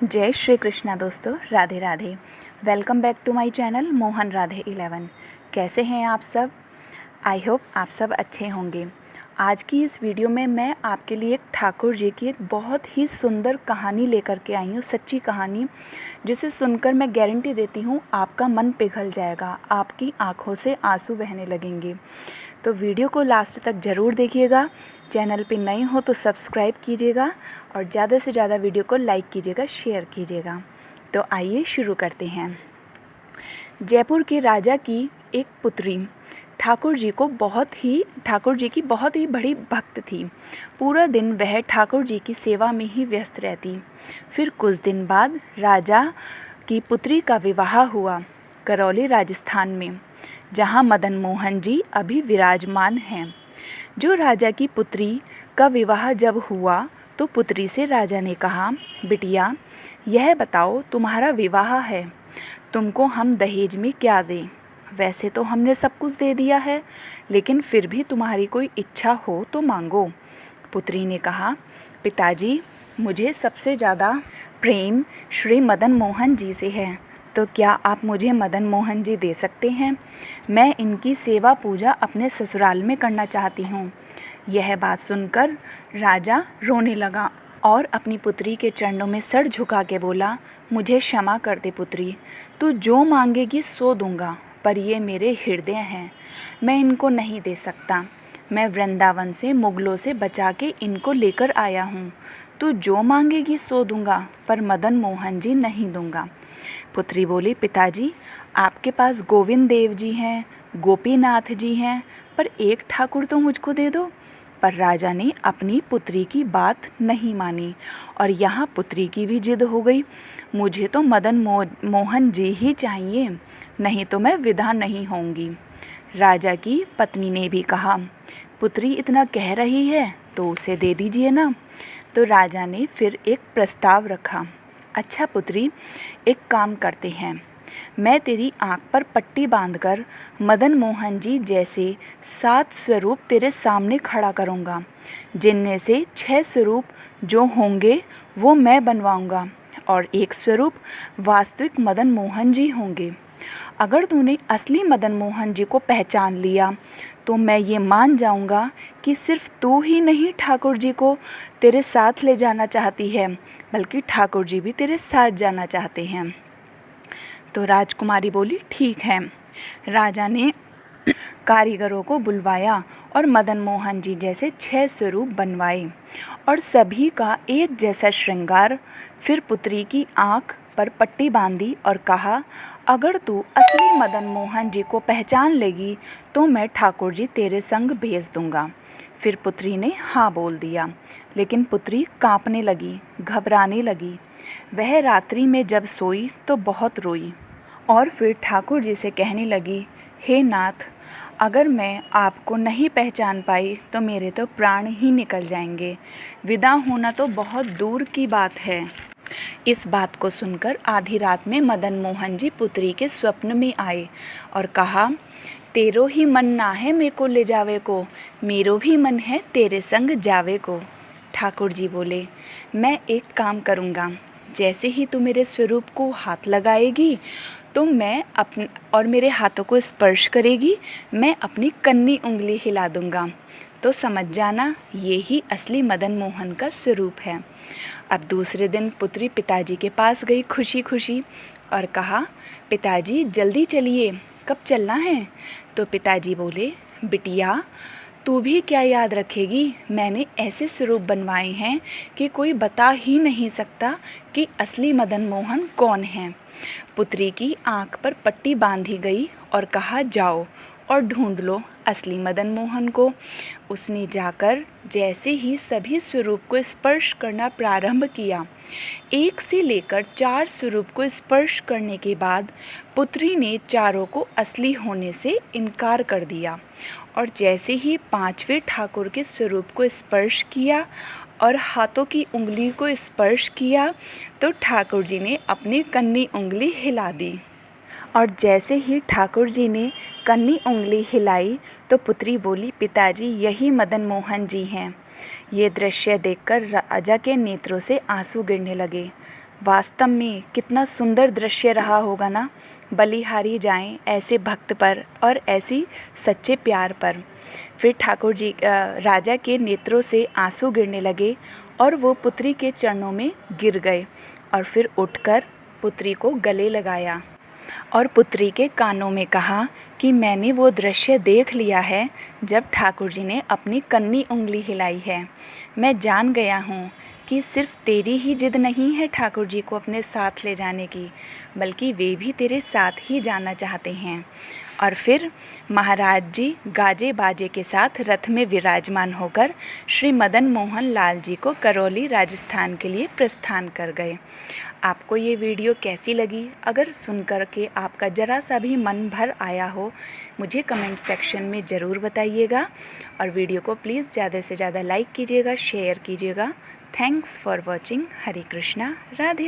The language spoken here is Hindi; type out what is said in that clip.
जय श्री कृष्णा दोस्तों, Radhe Radhe. Welcome back to my channel Mohan Radhe 11। कैसे हैं आप सब? आई होप आप सब अच्छे होंगे। आज की इस वीडियो में मैं आपके लिए एक ठाकुर जी की एक बहुत ही सुंदर कहानी लेकर के आई हूँ, सच्ची कहानी, जिसे सुनकर मैं गारंटी देती हूँ आपका मन पिघल जाएगा, आपकी आंखों से आंसू बहने लगेंगे। तो वीडियो को लास्ट तक ज़रूर देखिएगा। चैनल पे नए हो तो सब्सक्राइब कीजिएगा और ज़्यादा से ज़्यादा वीडियो को लाइक कीजिएगा, शेयर कीजिएगा। तो आइए शुरू करते हैं। जयपुर के राजा की एक पुत्री ठाकुर जी की बहुत ही बड़ी भक्त थी। पूरा दिन वह ठाकुर जी की सेवा में ही व्यस्त रहती। फिर कुछ दिन बाद राजा की पुत्री का विवाह हुआ करौली राजस्थान में, जहाँ मदन मोहन जी अभी विराजमान हैं। जो राजा की पुत्री का विवाह जब हुआ तो पुत्री से राजा ने कहा, बिटिया यह बताओ, तुम्हारा विवाह है, तुमको हम दहेज में क्या दें? वैसे तो हमने सब कुछ दे दिया है, लेकिन फिर भी तुम्हारी कोई इच्छा हो तो मांगो। पुत्री ने कहा, पिताजी मुझे सबसे ज़्यादा प्रेम श्री मदन मोहन जी से है, तो क्या आप मुझे मदन मोहन जी दे सकते हैं? मैं इनकी सेवा पूजा अपने ससुराल में करना चाहती हूँ। यह बात सुनकर राजा रोने लगा और अपनी पुत्री के चरणों में सर झुका के बोला, मुझे क्षमा कर दे पुत्री, तू जो मांगेगी सो दूंगा, पर ये मेरे हृदय हैं, मैं इनको नहीं दे सकता। मैं वृंदावन से मुगलों से बचा के इनको लेकर आया हूँ। तू जो मांगेगी सो दूंगा, पर मदन मोहन जी नहीं दूंगा। पुत्री बोली, पिताजी आपके पास गोविंद देव जी हैं, गोपीनाथ जी हैं, पर एक ठाकुर तो मुझको दे दो। पर राजा ने अपनी पुत्री की बात नहीं मानी और यहाँ पुत्री की भी जिद हो गई। मुझे तो मदन मोहन जी ही चाहिए, नहीं तो मैं विदा नहीं होंगी। राजा की पत्नी ने भी कहा, पुत्री इतना कह रही है तो उसे दे दीजिए ना। तो राजा ने फिर एक प्रस्ताव रखा, अच्छा पुत्री, एक काम करते हैं, मैं तेरी आँख पर पट्टी बांधकर मदन मोहन जी जैसे 7 स्वरूप तेरे सामने खड़ा करूँगा, जिनमें से 6 स्वरूप जो होंगे वो मैं बनवाऊँगा और 1 स्वरूप वास्तविक मदन मोहन जी होंगे। अगर तूने असली मदन मोहन जी को पहचान लिया तो मैं ये मान जाऊँगा कि सिर्फ तू ही नहीं ठाकुर जी को तेरे साथ ले जाना चाहती है, बल्कि ठाकुर जी भी तेरे साथ जाना चाहते हैं। तो राजकुमारी बोली, ठीक है। राजा ने कारीगरों को बुलवाया और मदन मोहन जी जैसे 6 स्वरूप बनवाए और सभी का एक जैसा श्रृंगार। फिर पुत्री की आँख पर पट्टी बांधी और कहा, अगर तू असली मदन मोहन जी को पहचान लेगी तो मैं ठाकुर जी तेरे संग भेज दूंगा। फिर पुत्री ने हाँ बोल दिया, लेकिन पुत्री कांपने लगी, घबराने लगी। वह रात्रि में जब सोई तो बहुत रोई और फिर ठाकुर जी से कहने लगी, हे नाथ, अगर मैं आपको नहीं पहचान पाई तो मेरे तो प्राण ही निकल जाएंगे, विदा होना तो बहुत दूर की बात है। इस बात को सुनकर आधी रात में मदन मोहन जी पुत्री के स्वप्न में आए और कहा, तेरो ही मन ना है मेरे को ले जावे को, मेरो भी मन है तेरे संग जावे को। ठाकुर जी बोले, मैं एक काम करूँगा, जैसे ही तू मेरे स्वरूप को हाथ लगाएगी तो मैं और मेरे हाथों को स्पर्श करेगी, मैं अपनी कन्नी उंगली हिला दूँगा, तो समझ जाना ये ही असली मदन मोहन का स्वरूप है। अब दूसरे दिन पुत्री पिताजी के पास गई खुशी खुशी और कहा, पिताजी जल्दी चलिए, कब चलना है? तो पिताजी बोले, बिटिया तू भी क्या याद रखेगी, मैंने ऐसे स्वरूप बनवाए हैं कि कोई बता ही नहीं सकता कि असली मदन मोहन कौन है। पुत्री की आँख पर पट्टी बांधी गई और कहा, जाओ और ढूंढ लो असली मदन मोहन को। उसने जाकर जैसे ही सभी स्वरूप को स्पर्श करना प्रारंभ किया, 1 से लेकर 4 स्वरूप को स्पर्श करने के बाद पुत्री ने चारों को असली होने से इनकार कर दिया और जैसे ही 5वें ठाकुर के स्वरूप को स्पर्श किया और हाथों की उंगली को स्पर्श किया तो ठाकुर जी ने अपनी कन्नी उंगली हिला दी और जैसे ही ठाकुर जी ने कन्नी उंगली हिलाई तो पुत्री बोली, पिताजी यही मदन मोहन जी हैं। ये दृश्य देखकर राजा के नेत्रों से आंसू गिरने लगे। वास्तव में कितना सुंदर दृश्य रहा होगा ना। बलिहारी जाएं ऐसे भक्त पर और ऐसी सच्चे प्यार पर। फिर ठाकुर जी राजा के नेत्रों से आंसू गिरने लगे और वो पुत्री के चरणों में गिर गए और फिर उठकर पुत्री को गले लगाया और पुत्री के कानों में कहा कि मैंने वो दृश्य देख लिया है जब ठाकुर जी ने अपनी कन्नी उंगली हिलाई है। मैं जान गया हूँ कि सिर्फ तेरी ही जिद नहीं है ठाकुर जी को अपने साथ ले जाने की, बल्कि वे भी तेरे साथ ही जाना चाहते हैं। और फिर महाराज जी गाजे बाजे के साथ रथ में विराजमान होकर श्री मदन मोहन लाल जी को करौली राजस्थान के लिए प्रस्थान कर गए। आपको ये वीडियो कैसी लगी? अगर सुनकर के आपका ज़रा सा भी मन भर आया हो, मुझे कमेंट सेक्शन में ज़रूर बताइएगा और वीडियो को प्लीज़ ज़्यादा से ज़्यादा लाइक कीजिएगा, शेयर कीजिएगा। Thanks for watching. Hare Krishna, Radhe.